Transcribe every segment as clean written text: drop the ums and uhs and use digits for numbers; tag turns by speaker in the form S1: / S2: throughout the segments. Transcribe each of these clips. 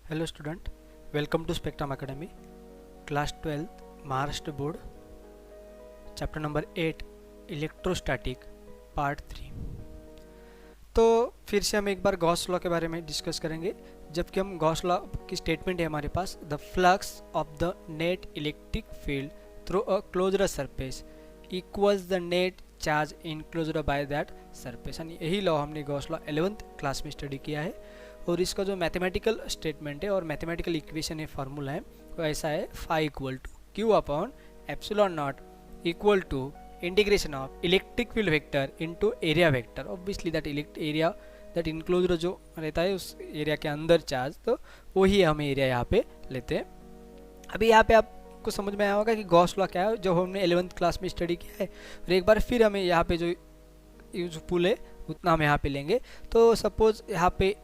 S1: Hello student, welcome to Spectrum Academy, class 12th Maharashtra board, chapter number 8 electrostatic part 3। तो फिर से हम एक बार गॉस लॉ के बारे में डिस्कस करेंगे। जबकि हम गॉस लॉ की स्टेटमेंट है हमारे पास, the flux of the net electric field through a closed surface equals the net charge enclosed by that surface. यानी यही लॉ हमने गॉस लॉ 11th क्लास में स्टडी किया है। और इसका जो मैथमेटिकल स्टेटमेंट है और मैथमेटिकल इक्वेशन है, फार्मूला है, वो ऐसा है, phi equal to Q upon epsilon not equal to integration of electric field vector into area vector. Obviously that area that enclosed जो रहता है उस एरिया के अंदर चार्ज, तो वही हम एरिया यहाँ पे लेते हैं। अभी यहाँ पे आपको समझ में आया होगा कि गॉस लॉ क्या है, जो हमने 11th क्लास में स्टडी किया है। और एक बार फिर हमें यहाँ पे जो यूजफुल है उतना हम यहाँ पे लेंगे। तो सपोज यहाँ पे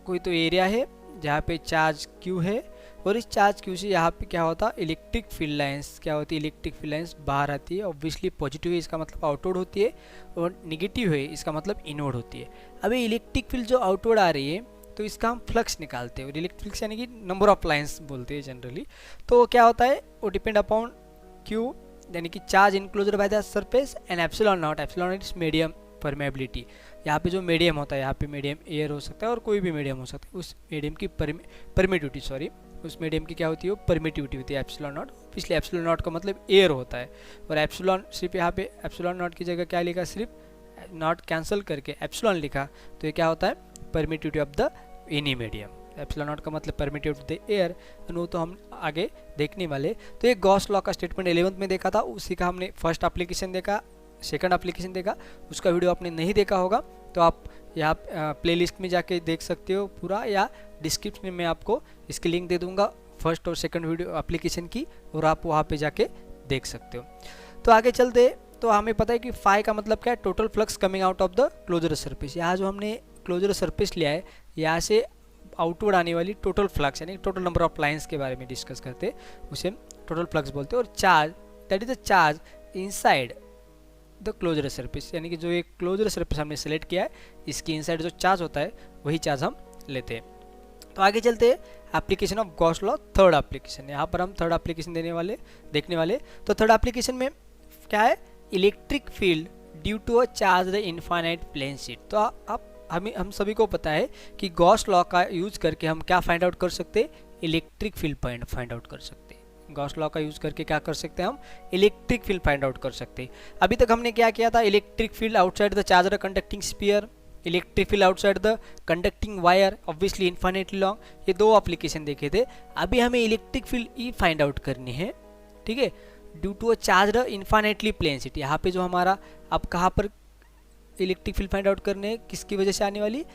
S1: कोई तो एरिया है जहाँ पे चार्ज Q है, और इस चार्ज Q से यहाँ पे क्या होता है, इलेक्ट्रिक फील्ड लाइंस क्या होती है, इलेक्ट्रिक फील्ड लाइंस बाहर आती है। ऑब्वियसली पॉजिटिव है इसका मतलब आउटवर्ड होती है, और निगेटिव है इसका मतलब इनवर्ड होती है। अभी इलेक्ट्रिक फील्ड जो आउटवर्ड आ रही है तो इसका हम फ्लक्स निकालते हैं, और इलेक्ट्रिक फ्लक्स यानी कि नंबर ऑफ लाइंस बोलते हैं जनरली। तो क्या होता है, वो डिपेंड अपॉन Q यानी कि charge enclosed by the surface and epsilon not is medium permeability. यहाँ पे जो मीडियम होता है, यहाँ पे मीडियम एयर हो सकता है और कोई भी मीडियम हो सकता है, उस मीडियम की परमिटिविटी उस मीडियम की क्या होती है, वो परमिटिविटी होती है एप्सिलॉन नॉट। इसलिए एप्सिलॉन नॉट का मतलब एयर होता है, और एप्सिलॉन सिर्फ यहाँ पे एप्सिलॉन नॉट की जगह क्या लिखा, सिर्फ नॉट कैंसिल करके एप्सिलॉन लिखा, तो ये क्या होता है, permittivity of the any medium. Epsilon not का मतलब परमिटिविटी ऑफ द एयर, वो तो हम आगे देखने वाले। तो ये गॉस लॉ का स्टेटमेंट 11th में देखा था, उसी का हमने फर्स्ट एप्लीकेशन देखा, सेकंड एप्लीकेशन देखा। उसका वीडियो आपने नहीं देखा होगा तो आप यहाँ प्लेलिस्ट में जाके देख सकते हो पूरा, या डिस्क्रिप्शन में आपको इसकी लिंक दे दूंगा फर्स्ट और सेकंड वीडियो एप्लीकेशन की, और आप वहाँ पे जाके देख सकते हो। तो आगे चलते, तो हमें पता है कि फाई का मतलब क्या है, total flux coming out of the closed surface. यहाँ जो हमने क्लोज्ड सरफेस लिया है, यहाँ से आउटवर्ड आने वाली टोटल फ्लक्स यानी टोटल नंबर ऑफ लाइन्स के बारे में डिस्कस करते हैं, उसे टोटल फ्लक्स बोलते हैं। और charge that is the charge inside the closed surface, यानी कि जो एक क्लोज्ड सरफेस हमने सेलेक्ट किया है, इसकी इनसाइड जो चार्ज होता है वही चार्ज हम लेते हैं। तो आगे चलते हैं, application of Gauss law third application. यहाँ पर हम थर्ड एप्लीकेशन देखने वाले। तो थर्ड एप्लीकेशन में क्या है, electric field due to a charge infinite plane sheet. तो हम सभी को पता है कि गॉस लॉ का यूज करके हम क्या फाइंड आउट कर सकते हैं, इलेक्ट्रिक फील्ड फाइंड आउट कर सकते हैं। गॉस लॉ का यूज करके क्या कर सकते हैं, हम इलेक्ट्रिक फील्ड फाइंड आउट कर सकते हैं। अभी तक हमने क्या किया था, electric field outside the charged conducting sphere, electric field outside the conducting wire, obviously infinitely long, ये दो एप्लीकेशन देखे थे। अभी हमें electric field E find out करनी है, ठीक है, due to a charged infinitely plane sheet. यहाँ पे जो हमारा अब कहाँ पर इलेक्ट्रिक फील्ड फाइंड आउट करने हैं, किसकी वजह से आने वाली,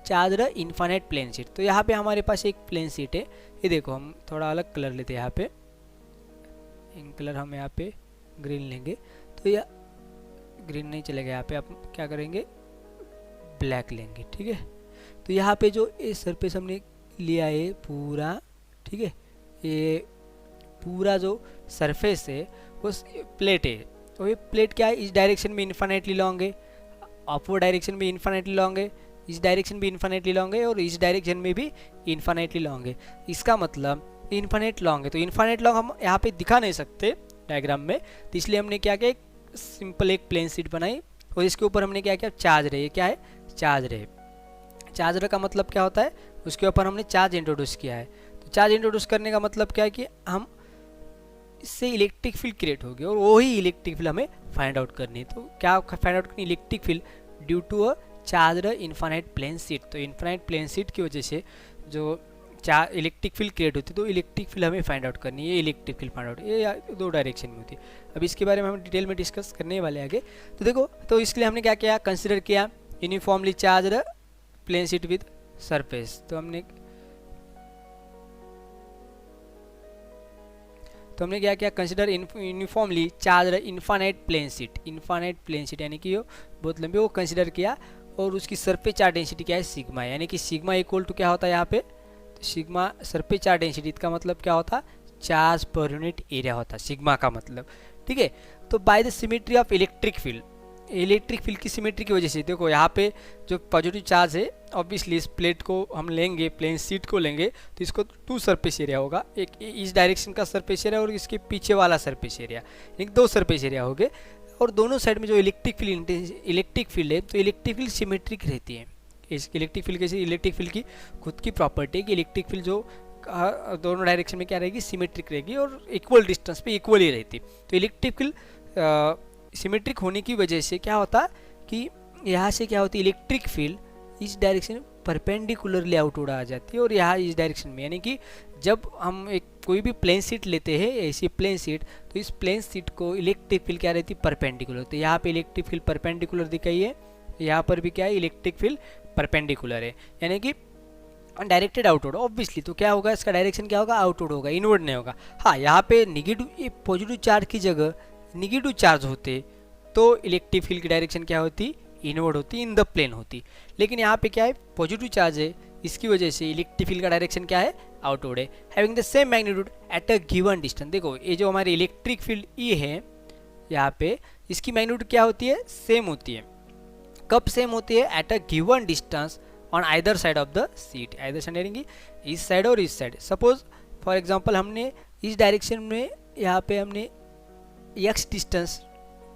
S1: चार्जर इनफाइनाइट प्लेन शीट। तो यहाँ पे हमारे पास एक प्लेन शीट है, ये देखो हम थोड़ा अलग कलर लेते हैं, यहाँ पे इन कलर हम यहाँ पे ग्रीन लेंगे, तो यह ग्रीन नहीं चलेगा, यहाँ पे आप क्या करेंगे, ब्लैक लेंगे, ठीक है। तो यहाँ पे जो ये सरफेस हमने लिया है पूरा, ठीक है, ये पूरा जो सरफेस है वो प्लेट है, तो ये प्लेट क्या है, इस डायरेक्शन में इन्फाइनाइटली लॉन्ग है, अपवर्ड डायरेक्शन में इन्फाइनाइटली लॉन्ग है, इस डायरेक्शन भी इन्फाइनाइटली लॉन्ग है, और इस डायरेक्शन में भी इन्फाइनाइटली लॉन्ग है। इसका मतलब इन्फाइनाइट लॉन्ग है। तो इन्फाइनाइट लॉन्ग हम यहाँ पे दिखा नहीं सकते डायग्राम में, तो इसलिए हमने क्या किया, एक सिंपल एक प्लेन शीट बनाई, और इसके ऊपर हमने क्या किया, चार्ज रे, क्या है, चार्ज रे। चार्ज रे का मतलब क्या होता है, उसके ऊपर हमने चार्ज इंट्रोड्यूस किया है। तो चार्ज इंट्रोड्यूस करने का मतलब क्या है कि हम इससे इलेक्ट्रिक फील्ड क्रिएट होगी, और वही इलेक्ट्रिक फील्ड हमें फाइंड आउट करनी है। तो क्या फाइंड आउट करनी, electric field due to a charge infinite plane sheet. तो इनफाइनाइट प्लेन शीट की वजह से जो इलेक्ट्रिक फील्ड क्रिएट होती है, तो इलेक्ट्रिक फील्ड हमें फाइंड आउट करनी है। ये इलेक्ट्रिक फील्ड फाइंड आउट, ये दो डायरेक्शन में होती है। अब इसके बारे में हम डिटेल में डिस्कस करने वाले आगे। तो देखो, तो इसके लिए हमने क्या किया, कंसिडर किया uniformly charge plane sheet with surface. तो हमने क्या किया, consider uniformly charge infinite plane sheet यानी कि वो बहुत लंबी, वो कंसिडर किया, और उसकी सरफेस चार्ज डेंसिटी क्या है, सिग्मा, यानी कि सिग्मा इक्वल टू क्या होता है यहाँ पे, तो सिग्मा सरफेस चार्ज डेंसिटी का मतलब क्या होता, चार्ज पर यूनिट एरिया होता है सिग्मा का मतलब, ठीक है। तो by the symmetry of electric field, electric field की सिमेट्री की वजह से, देखो यहाँ पे जो पॉजिटिव चार्ज है ऑब्वियसली इस प्लेट को हम लेंगे, प्लेन शीट को लेंगे तो इसको 2 सरफेस एरिया होगा, एक इस डायरेक्शन का सरफेस एरिया और इसके पीछे वाला सरफेस एरिया, एक 2 सरफेस एरिया हो गए। और दोनों साइड में जो इलेक्ट्रिक फील्ड है तो इलेक्ट्रिक फील्ड सिमेट्रिक रहती है। इस इलेक्ट्रिक फील्ड कैसे, इलेक्ट्रिक फील्ड की खुद की प्रॉपर्टी है कि इलेक्ट्रिक फील्ड जो दोनों डायरेक्शन में क्या रहेगी, सिमेट्रिक रहेगी और इक्वल डिस्टेंस पे इक्वल ही रहती। तो इलेक्ट्रिक फील्ड सिमेट्रिक होने की वजह से क्या होता कि यहाँ से क्या होती है, इलेक्ट्रिक फील्ड इस डायरेक्शन परपेंडिकुलरली आउटवर्ड आ जाती है और यहाँ इस डायरेक्शन में, यानी कि जब हम एक कोई भी प्लेन शीट लेते हैं ऐसी प्लेन शीट, तो इस प्लेन शीट को इलेक्ट्रिक फील्ड क्या रहती है, परपेंडिकुलर। तो यहाँ पे इलेक्ट्रिक फील्ड परपेंडिकुलर दिखाई है, यहाँ पर भी क्या है, इलेक्ट्रिक फील्ड परपेंडिकुलर है, यानी कि डायरेक्टेड आउटवर्ड ऑब्वियसली। तो क्या होगा, इसका डायरेक्शन क्या होगा, आउटवर्ड होगा, इनवर्ड नहीं होगा। हाँ, यहाँ पे निगेटिव पॉजिटिव चार्ज की जगह निगेटिव चार्ज होते तो इलेक्ट्रिक फील्ड की डायरेक्शन क्या होती, इनवर्ड होती, इन द प्लेन होती। लेकिन यहाँ पे क्या है, पॉजिटिव चार्ज है, इसकी वजह से इलेक्ट्रिक फील्ड का डायरेक्शन क्या है, आउटवर्ड है। Having the same magnitude at a given distance. देखो ये जो हमारी इलेक्ट्रिक फील्ड ई है यहाँ पे, इसकी मैग्नीट्यूड क्या होती है, सेम होती है। कब सेम होती है, at a given distance on either side of the seat. Either side यानी कि इस साइड और इस साइड। सपोज फॉर एग्जांपल हमने इस डायरेक्शन में यहाँ पे हमने x डिस्टेंस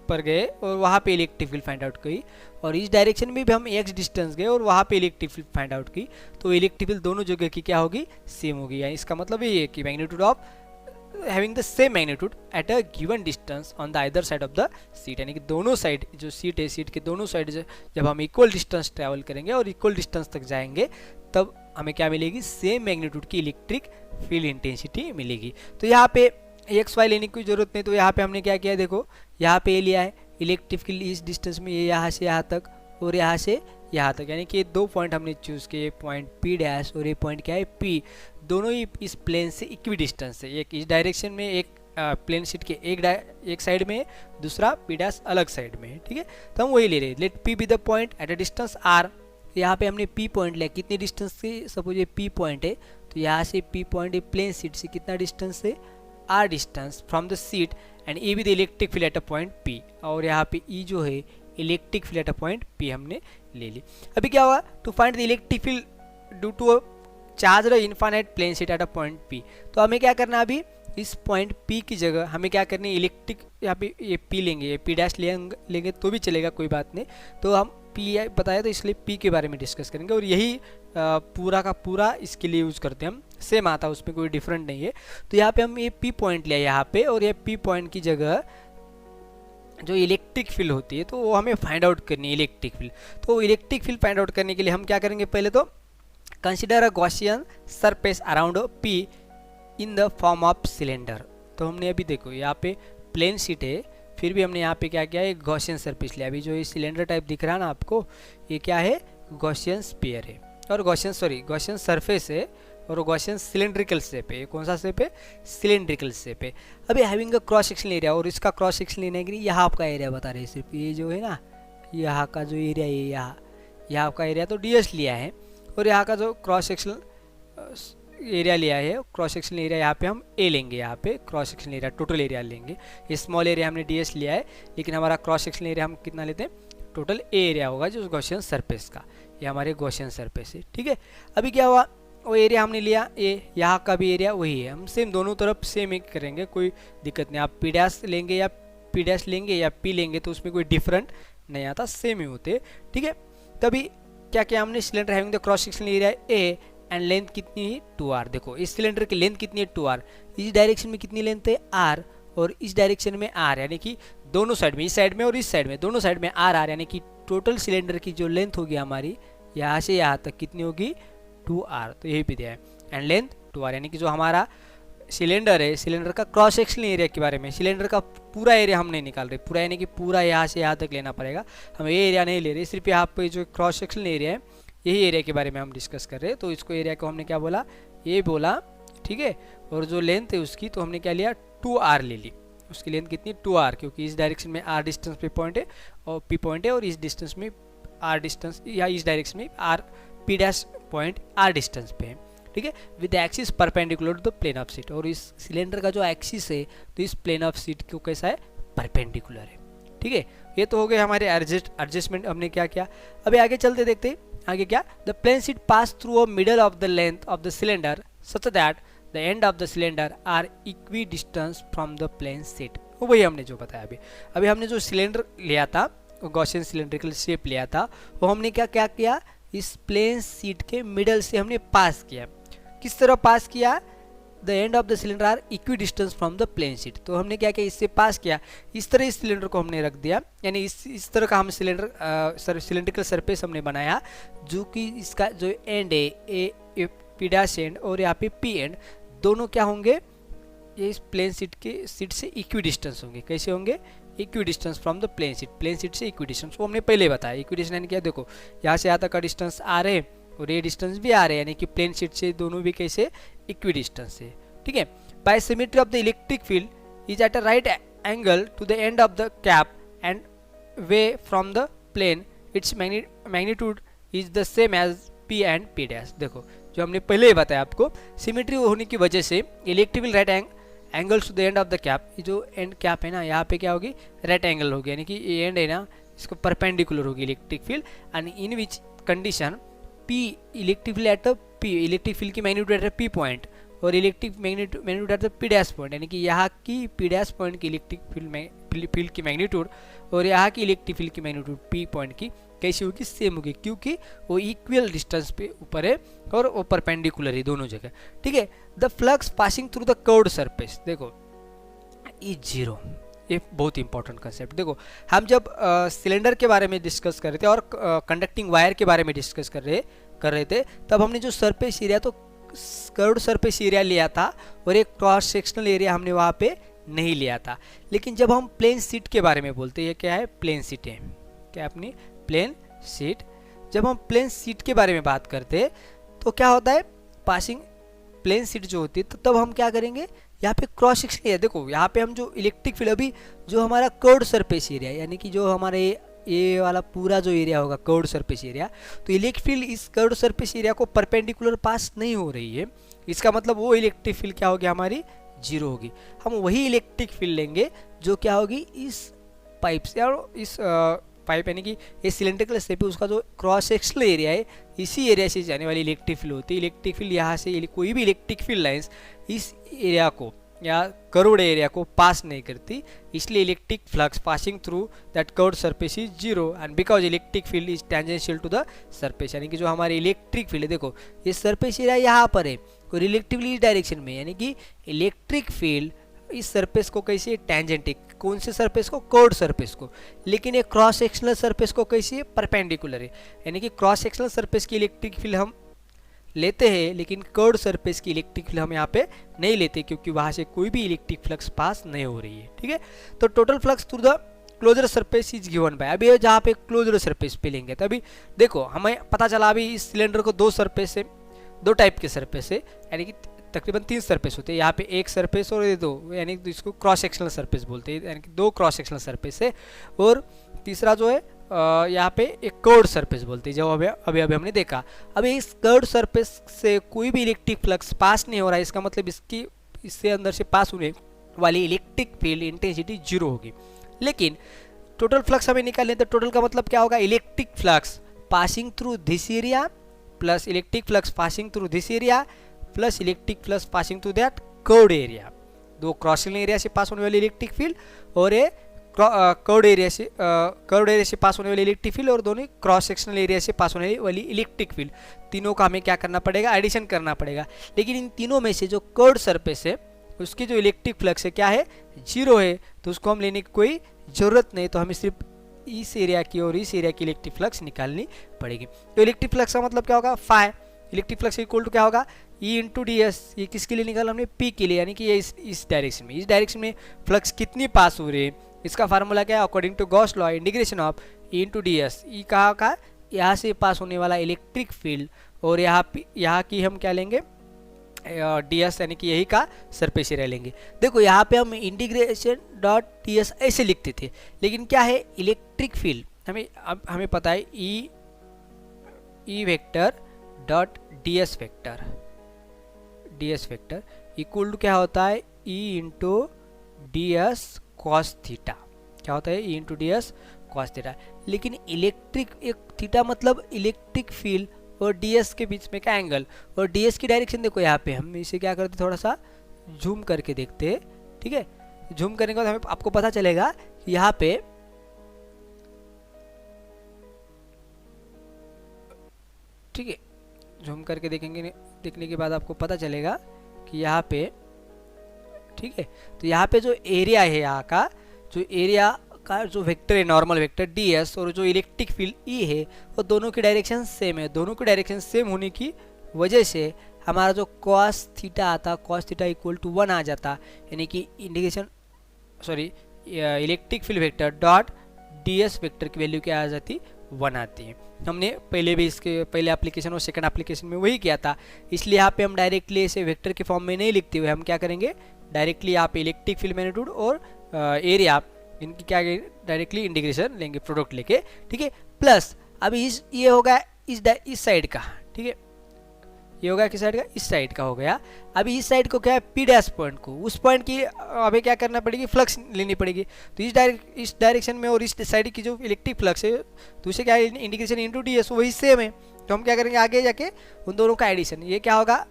S1: पर गए और वहाँ पे इलेक्ट्रिक फील्ड फाइंड आउट की, और इस डायरेक्शन में भी हम x डिस्टेंस गए और वहाँ पे इलेक्ट्रिक फील्ड फाइंड आउट की, तो इलेक्ट्रिक फील्ड दोनों जगह की क्या होगी, सेम होगी। यानी इसका मतलब ये है कि magnitude of having the same magnitude at a given distance on the either side of the seat, यानी कि दोनों साइड जो सीट है, सीट के दोनों साइड जब हम इक्वल डिस्टेंस ट्रैवल करेंगे और इक्वल डिस्टेंस तक जाएंगे तब हमें क्या मिलेगी, सेम मैग्नीट्यूड की इलेक्ट्रिक फील्ड इंटेंसिटी मिलेगी। तो यहाँ पे एक्स वाई लेने की जरूरत नहीं, तो यहाँ पे हमने क्या किया, देखो यहाँ पे ये लिया है इलेक्ट्रिक फील्ड इस डिस्टेंस में, ये यहाँ से यहाँ तक और यहाँ से यहाँ तक, यानी कि ये 2 पॉइंट हमने चूज़ किए, पॉइंट पी डैश और ये पॉइंट क्या है पी, दोनों ही इस प्लेन से इक्वी डिस्टेंस है। एक इस डायरेक्शन में, एक प्लेन शीट के एक साइड में, दूसरा पी डैश अलग साइड में है, ठीक है। तो हम वही ले रहे हैं, let P be the point at a distance R. यहाँ पे हमने पी पॉइंट लिया, कितनी डिस्टेंस से, सपोज ये पी पॉइंट है तो यहाँ से पी पॉइंट प्लेन शीट से कितना डिस्टेंस है, R distance from the sheet, and a with electric field at a point P, और यहाँ पे ई जो है electric field at a point P हमने ले ली। अभी क्या हुआ, to find the electric field due to a charge infinite plane sheet at a point P, तो हमें क्या करना है, अभी इस पॉइंट पी की जगह हमें क्या करनी है, इलेक्ट्रिक यहाँ पे ये पी लेंगे, ये पी डैश लेंगे तो भी चलेगा, कोई बात नहीं। तो हम पी बताया तो इसलिए पी के बारे में डिस्कस करेंगे, और यही पूरा का पूरा इसके लिए यूज़ करते हैं हम, सेम आता है, उसमें कोई डिफरेंट नहीं है। तो यहाँ पे हम ये पी पॉइंट लिया यहाँ पे, और ये पी पॉइंट की जगह जो इलेक्ट्रिक फील्ड होती है तो वो हमें फाइंड आउट करनी है, इलेक्ट्रिक फील्ड। तो इलेक्ट्रिक फील्ड फाइंड आउट करने के लिए हम क्या करेंगे, पहले तो consider a Gaussian surface around P in the form of cylinder. तो हमने अभी देखो यहाँ पे प्लेन शीट है, फिर भी हमने यहाँ पे क्या किया है, गॉसियन सरफेस लिया। अभी जो ये सिलेंडर टाइप दिख रहा है ना आपको, ये क्या है, गॉसियन स्फीयर है, और गॉसियन सरफेस है, और गॉसियन सिलेंड्रिकल शेप है। कौन सा शेप है, सिलेंड्रिकल शेप है। अभी having a cross section area, और इसका क्रॉस सेक्शन लेने के लिए यहाँ आपका एरिया बता रहे हैं, सिर्फ ये जो है ना, यहाँ का जो एरिया है, यहाँ आपका एरिया तो ds लिया है, और यहाँ का जो क्रॉस सेक्शन एरिया लिया है, क्रॉस सेक्शन एरिया यहाँ पे हम ए लेंगे, यहाँ पे cross section area total area लेंगे। ये स्मॉल एरिया हमने ds लिया है, लेकिन हमारा क्रॉस सेक्शन एरिया हम कितना लेते हैं, टोटल ए एरिया होगा जो गॉसियन सरफेस का, ये हमारे गॉसियन सरफेस है, ठीक है। अभी क्या हुआ, वो एरिया हमने लिया, ये यहाँ का भी एरिया वही है, हम सेम दोनों तरफ सेम ही करेंगे, कोई दिक्कत नहीं। आप पी डैश लेंगे या पी डैश लेंगे या पी लेंगे तो उसमें कोई डिफरेंट नहीं आता, सेम ही होते, ठीक है। तभी क्या किया हमने, cylinder having the cross section area A and length कितनी है 2r। देखो इस सिलेंडर की लेंथ कितनी है 2r, इस डायरेक्शन में कितनी लेंथ है r, और इस डायरेक्शन में r, यानी कि दोनों साइड में, इस साइड में और इस साइड में, दोनों साइड में r, यानी कि टोटल सिलेंडर की जो लेंथ होगी हमारी यहाँ से यहाँ तक कितनी होगी 2r। तो यही भी दिया है, एंड लेंथ 2r, यानी कि जो हमारा सिलेंडर है, सिलेंडर का क्रॉस सेक्शन एरिया के बारे में, सिलेंडर का पूरा एरिया हम नहीं निकाल रहे, पूरा यानी कि पूरा यहाँ से यहाँ तक लेना पड़ेगा, हम ये एरिया नहीं ले रहे, सिर्फ यहाँ पे जो क्रॉस सेक्शन एरिया है यही एरिया के बारे में हम डिस्कस कर रहे हैं। तो इसको एरिया को हमने क्या बोला, ये बोला, ठीक है। और जो लेंथ है उसकी तो हमने क्या लिया, 2r ले ली, उसकी लेंथ कितनी 2r, क्योंकि इस डायरेक्शन में r डिस्टेंस पे पॉइंट है और p पॉइंट है, और इस डिस्टेंस में r डिस्टेंस, या इस डायरेक्शन में r p dash point r distance पे है, ठीक है। With axis perpendicular to the plane of sheet, और इस सिलेंडर का जो एक्सिस है तो इस प्लेन ऑफ सीट को कैसा है, परपेंडिकुलर है, ठीक है। ये तो हो गए हमारे एडजस्टमेंट, हमने क्या किया। अभी आगे चलते देखते हैं आगे क्या। The plane sheet pass through a middle of the length of the cylinder such that the end of the cylinder are equidistant from the plane sheet. वही हमने जो बताया अभी हमने जो सिलेंडर लिया था, गॉसियन सिलेंड्रिकल शेप लिया था, वो हमने क्या क्या किया, इस प्लेन शीट के मिडल से हमने पास किया। किस तरह पास किया, the end of the cylinder are equidistant from the plane sheet. तो हमने क्या किया, इससे पास किया, इस तरह इस सिलेंडर को हमने रख दिया, यानी इस तरह का हम सिलेंड्रिकल सरफेस हमने बनाया, जो कि इसका जो एंड है ए पी डैश एंड और यहाँ पे पी एंड दोनों क्या होंगे, ये इस प्लेन शीट से इक्वी डिस्टेंस होंगे। कैसे होंगे, equidistant from the plane sheet से इक्वी डिस्टेंस, वो हमने पहले बताया। इक्वी डिस्टेंस यानी क्या, देखो यहाँ से यहाँ तक का डिस्टेंस आ रहे और ये डिस्टेंस भी आ रहे हैं, यानी कि प्लेन शीट से दोनों भी कैसे इक्वी डिस्टेंस है। ठीक है, by symmetry of the electric field is at a right angle to the end of the cap and way from the plane, its magnitude is the same as P and P dash. देखो जो हमने पहले ही बताया आपको, symmetry होने की वजह से electric field right angles to the end of the cap, ये जो एंड कैप है ना, यहाँ पे क्या होगी, राइट एंगल होगी, यानी कि ये एंड है ना, इसको परपेंडिकुलर होगी electric field, and in which condition P electric field at the P, electric field की magnitude at the P point और electric magnitude at the P dash point, यानी कि यहाँ की पी डैश पॉइंट की इलेक्ट्रिक फील्ड की magnitude और यहाँ की इलेक्ट्रिक फील्ड की मैग्नीट्यूड पी पॉइंट की कैसी होगी, सेम होगी, क्योंकि वो इक्वल डिस्टेंस पे ऊपर है और वो परपेंडिकुलर है दोनों जगह। ठीक है, the flux passing through the curved surface, देखो ई जीरो, ये बहुत इंपॉर्टेंट कंसेप्ट। देखो हम जब सिलेंडर के बारे में डिस्कस कर रहे थे और कंडक्टिंग वायर के बारे में डिस्कस कर रहे थे, तब हमने जो सरफेस एरिया, तो कर्व्ड सरफेस एरिया लिया था और एक क्रॉस सेक्शनल एरिया हमने वहाँ पे नहीं लिया था। लेकिन जब हम प्लेन शीट के बारे में बोलते हैं, ये क्या है, प्लेन शीट है, क्या अपनी प्लेन शीट, जब हम प्लेन शीट के बारे में बात करते हैं तो क्या होता है, पासिंग प्लेन शीट जो होती है, तो तब हम क्या करेंगे, यहाँ पे क्रॉस सेक्शन एरिया, देखो यहाँ पे हम जो इलेक्ट्रिक फील्ड, अभी जो हमारा कर्व्ड सरफेस एरिया, यानी कि जो हमारे ये वाला पूरा जो एरिया होगा कर्व्ड सरफेस एरिया, तो इलेक्ट्रिक फील्ड इस कर्व्ड सरफेस एरिया को परपेंडिकुलर पास नहीं हो रही है, इसका मतलब वो इलेक्ट्रिक फील्ड क्या होगी, हमारी जीरो होगी। हम वही इलेक्ट्रिक फील्ड लेंगे जो क्या होगी, इस पाइप से, और इस पाइप यानी कि ये सिलेंड्रिकल शेप है, उसका जो क्रॉस सेक्शनल एरिया है, इसी एरिया से जाने वाली इलेक्ट्रिक फील्ड होती है। इलेक्ट्रिक फील्ड यहाँ से कोई भी इलेक्ट्रिक फील्ड लाइंस इस एरिया को या कर्व्ड एरिया को पास नहीं करती, इसलिए electric flux passing through that curved surface is zero, and because electric field is tangential to the surface, यानी कि जो हमारी इलेक्ट्रिक फील्ड है, देखो ये सरफेस एरिया यहाँ पर है और इलेक्ट्रिक फील्ड इस डायरेक्शन में, यानी कि इलेक्ट्रिक फील्ड इस सरफेस को कैसी है, टेंजेंटिक, कौन से सरफेस को, कर्व्ड सरफेस को, लेकिन ये क्रॉस सेक्शनल सरफेस को कैसी है, परपेंडिकुलर है, यानी कि क्रॉस सेक्शनल सरफेस की इलेक्ट्रिक फील्ड हम लेते हैं, लेकिन कर्व्ड सरफेस की इलेक्ट्रिक फील्ड हम यहाँ पे नहीं लेते, क्योंकि वहाँ से कोई भी इलेक्ट्रिक फ्लक्स पास नहीं हो रही है। ठीक है, तो total flux through the closed surface is given by, अभी जहाँ पे क्लोजर सरफेस पे लेंगे, तो अभी देखो हमें पता चला, अभी इस सिलेंडर को दो टाइप के सरफेस है, यानी कि तकरीबन 3 सरफेस होते हैं, यहाँ पे एक सरफेस और ये 2, यानी कि इसको क्रॉस सेक्शनल सरफेस बोलते हैं, यानी कि 2 क्रॉस सेक्शनल सरफेस है, और तीसरा जो है यहाँ पे एक कर्व्ड सरफेस बोलते हैं, जो अभी हमने देखा। अभी इस कर्व्ड सरफेस से कोई भी इलेक्ट्रिक फ्लक्स पास नहीं हो रहा है, इसका मतलब इससे अंदर से पास होने वाली इलेक्ट्रिक फील्ड इंटेंसिटी जीरो होगी। लेकिन टोटल फ्लक्स हमें निकालने, तो टोटल का मतलब क्या होगा, electric flux passing through this area plus electric flux passing through this area plus electric flux passing through that curved area, 2 crossing area से पास होने वाली इलेक्ट्रिक फील्ड और ये कर्व्ड एरिया से पास होने वाली इलेक्ट्रिक फील्ड और दोनों क्रॉस सेक्शनल एरिया से पास होने वाली इलेक्ट्रिक फील्ड, तीनों का हमें क्या करना पड़ेगा, एडिशन करना पड़ेगा। लेकिन इन तीनों में से जो कर्व्ड सरफेस है उसकी जो इलेक्ट्रिक फ्लक्स है क्या है, जीरो है, तो उसको हम लेने की कोई ज़रूरत नहीं, तो हमें सिर्फ इस एरिया की और इस एरिया की इलेक्ट्रिक फ्लक्स निकालनी पड़ेगी। तो इलेक्ट्रिक फ्लक्स का मतलब क्या होगा, phi, electric flux equal to क्या होगा, ई इंटू डी एस, ये किसके लिए निकाला हमने, पी के लिए, यानी कि ये इस डायरेक्शन में फ्लक्स कितनी पास हो रही है, इसका फार्मूला क्या है, according to Gauss law, integration of E into D S, E कहाँ का, यहाँ से पास होने वाला इलेक्ट्रिक फील्ड और यहाँ की हम क्या लेंगे, डी एस, यानी कि यही का सरफेस एरिया लेंगे। देखो यहाँ पे हम इंटीग्रेशन डॉट डी एस ऐसे लिखते थे, लेकिन क्या है, इलेक्ट्रिक फील्ड हमें पता है E vector dot D S vector equal to क्या होता है, E into D S cos theta, क्या होता है, E into D S cos theta. लेकिन इलेक्ट्रिक एक थीटा मतलब इलेक्ट्रिक फील्ड और ds के बीच में का एंगल, और ds की डायरेक्शन देखो यहाँ पे हम इसे क्या करते थोड़ा सा जूम करके देखते हैं, ठीक है। जूम करने के बाद हमें आपको पता चलेगा कि यहाँ पे ठीक है, जूम करके देखेंगे, देखने के बाद आपको पता चलेगा कि यहाँ पे ठीक है, तो यहाँ पे जो एरिया है, यहाँ का जो एरिया का जो वेक्टर है नॉर्मल वेक्टर ds और जो इलेक्ट्रिक फील्ड E है वो दोनों की डायरेक्शन सेम है। दोनों की डायरेक्शन सेम होने की वजह से हमारा जो cos थीटा आता, cos थीटा इक्वल टू 1 आ जाता, यानी कि indication sorry electric field vector dot ds vector की वैल्यू क्या आ जाती, 1 आती है। हमने पहले भी इसके पहले एप्लीकेशन और सेकंड एप्लीकेशन में वही किया था, इसलिए यहाँ पे हम डायरेक्टली इसे वेक्टर के फॉर्म में नहीं लिखते हुए हम क्या करेंगे, डायरेक्टली यहाँ पे इलेक्ट्रिक फील्ड मैग्नीट्यूड और एरिया इनकी क्या डायरेक्टली इंटीग्रेशन लेंगे प्रोडक्ट लेके, ठीक है। प्लस अभी ये होगा इस साइड का, ठीक है, ये होगा किस साइड का, इस साइड का हो गया। अभी इस साइड को क्या है, पी डैश पॉइंट को, उस पॉइंट की अभी क्या करना पड़ेगी, फ्लक्स लेनी पड़ेगी। तो इस डायरेक्शन में और इस साइड की जो इलेक्ट्रिक फ्लक्स है तो उसे क्या इंटीग्रेशन इंटू डी एस वही सेम है। तो हम क्या करेंगे आगे जाके उन दोनों का एडिशन, ये क्या होगा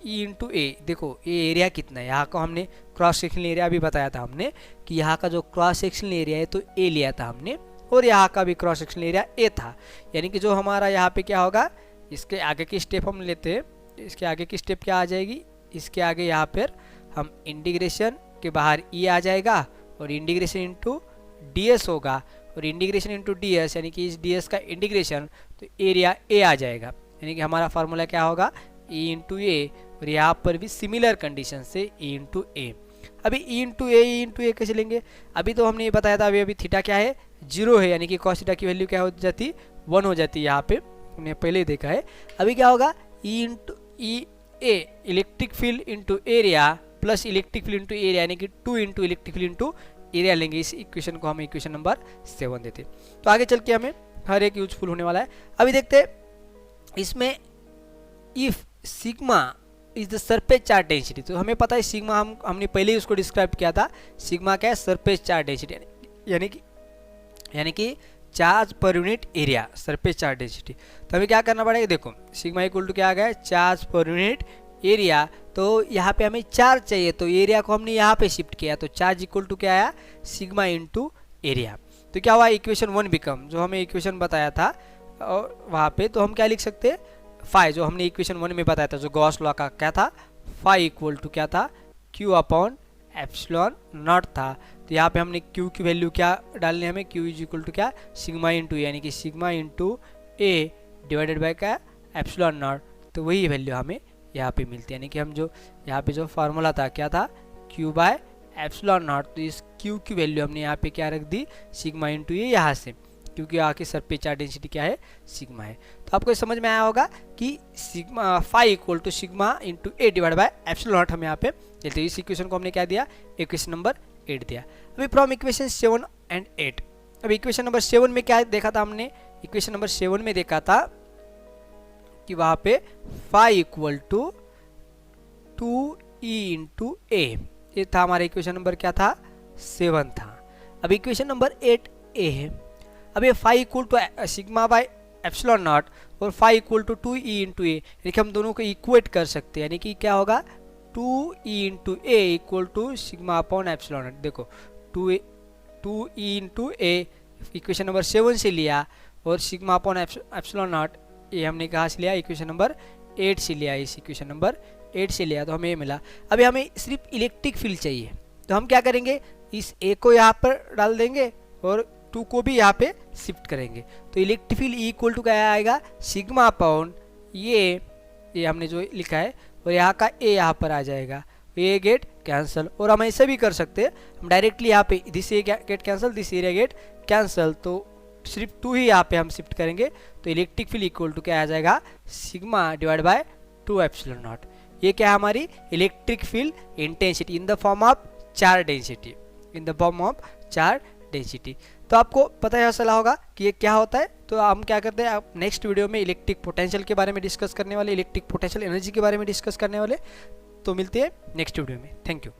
S1: ई इंटू ए। देखो ये एरिया कितना है, यहाँ को हमने क्रॉस सेक्शनल एरिया भी बताया था हमने कि यहाँ का जो क्रॉस सेक्शनल एरिया है तो ए लिया था हमने, और यहाँ का भी क्रॉस सेक्शनल एरिया ए था। यानी कि जो हमारा यहाँ पे क्या होगा, इसके आगे की स्टेप हम लेते हैं, इसके आगे की स्टेप क्या आ जाएगी, इसके आगे यहाँ पर हम इंटीग्रेशन के बाहर ई आ जाएगा और इंटीग्रेशन इंटू डी एस होगा, और इंटीग्रेशन इंटू डी एस यानी कि इस डी एस का इंटीग्रेशन तो एरिया ए आ जाएगा। यानी कि हमारा फार्मूला क्या होगा, ई इंटू ए, और यहाँ पर भी सिमिलर कंडीशन से ई इंटू ए। अभी ई इंटू ए कैसे लेंगे, अभी तो हमने ये बताया था, अभी थीटा क्या है, 0 है, यानी कि कॉस थीटा की वैल्यू क्या हो जाती, 1 हो जाती है, यहाँ पे हमने पहले ही देखा है। अभी क्या होगा, ई इंटू ई ए electric field into area plus electric field into area, यानी कि 2 into electric field into area लेंगे। इस इक्वेशन को हम इक्वेशन नंबर 7 देते। तो आगे चल के हमें हर एक यूजफुल होने वाला है। अभी देखते इसमें if sigma is the surface charge density, तो हमें पता है सिग्मा हमने पहले ही उसको डिस्क्राइब किया था, सिग्मा क्या है, सरफेस चार्ज डेंसिटी, यानी कि charge per unit area, surface charge density. तो हमें क्या करना पड़ेगा, देखो सिग्मा इक्वल टू क्या आ गया, चार्ज पर यूनिट एरिया। तो यहाँ पे हमें चार्ज चाहिए तो एरिया को हमने यहाँ पे शिफ्ट किया, तो चार्ज इक्वल टू क्या आया, सिग्मा इंटू एरिया। तो क्या हुआ, इक्वेशन 1 बिकम, जो हमें इक्वेशन बताया था और वहाँ पे, तो हम क्या लिख सकते हैं, फाई, जो हमने इक्वेशन 1 में बताया था, जो गॉस लॉ का क्या था, फाई इक्वल टू क्या था, क्यू अपॉन एप्सिलॉन नॉट था। तो यहाँ पे हमने क्यू की वैल्यू क्या डालनी है, हमें क्यू इज इक्वल टू क्या, सिग्मा इंटू, यानी कि sigma into A divided by क्या, एप्सिलॉन नॉट। तो वही वैल्यू हमें यहाँ पे मिलती है, यानी कि हम जो यहाँ पे जो फार्मूला था क्या था, क्यू बाय एप्सिलॉन नॉट। तो इस क्यू की वैल्यू हमने यहाँ पे क्या रख दी, सिग्मा इंटू ए, यहाँ से क्योंकि यहाँ की सरफेस चार्ज डेंसिटी क्या है, सिग्मा है। तो आपको समझ में आया होगा कि sigma phi equal to sigma into A divide by epsilon naught हम यहाँ पे लेते हैं। इस इक्वेशन को हमने क्या दिया, इक्वेशन नंबर 8 दिया। अभी फ्रॉम इक्वेशन 7 एंड 8, अभी इक्वेशन नंबर 7 में क्या देखा था हमने, इक्वेशन नंबर 7 में देखा था कि वहाँ पे phi equal to 2e into A, ये था हमारा इक्वेशन नंबर क्या था, 7 था। अब इक्वेशन नंबर 8 ए है। अब ये phi equal to sigma by epsilon naught और phi equal to 2e into A, यानी कि हम दोनों को इक्वेट कर सकते हैं, यानी कि क्या होगा, 2e into A equal to sigma upon epsilon naught. देखो 2e इंटू ए इक्वेशन नंबर 7 से लिया, और सिग्मा अपॉन एप्सिलॉन नॉट ये हमने कहाँ से लिया, इक्वेशन नंबर 8 से लिया, इस इक्वेशन नंबर 8 से लिया, तो हमें ये मिला। अभी हमें सिर्फ इलेक्ट्रिक फील्ड चाहिए, तो हम क्या करेंगे, इस ए को यहाँ पर डाल देंगे और 2 को भी यहाँ पे शिफ्ट करेंगे। तो इलेक्ट्रिक फील्ड इक्वल टू क्या आएगा, सिग्मा अपॉन ये हमने जो लिखा है, और यहाँ का ए यहाँ पर आ जाएगा, ये गेट कैंसिल। और हम ऐसे भी कर सकते हैं, हम डायरेक्टली यहाँ पे this A get cancel, this area get cancel, तो सिर्फ 2 ही यहाँ पे हम शिफ्ट करेंगे। तो इलेक्ट्रिक फील्ड इक्वल टू क्या आ जाएगा, sigma divide by 2 epsilon not. ये क्या है, हमारी electric field intensity in the form of charge density, in the form of charge density. तो आपको पता है चला होगा कि ये क्या होता है। तो हम क्या करते हैं, आप नेक्स्ट वीडियो में इलेक्ट्रिक पोटेंशियल के बारे में डिस्कस करने वाले, इलेक्ट्रिक पोटेंशियल एनर्जी के बारे में डिस्कस करने वाले। तो मिलते हैं नेक्स्ट वीडियो में। Thank you.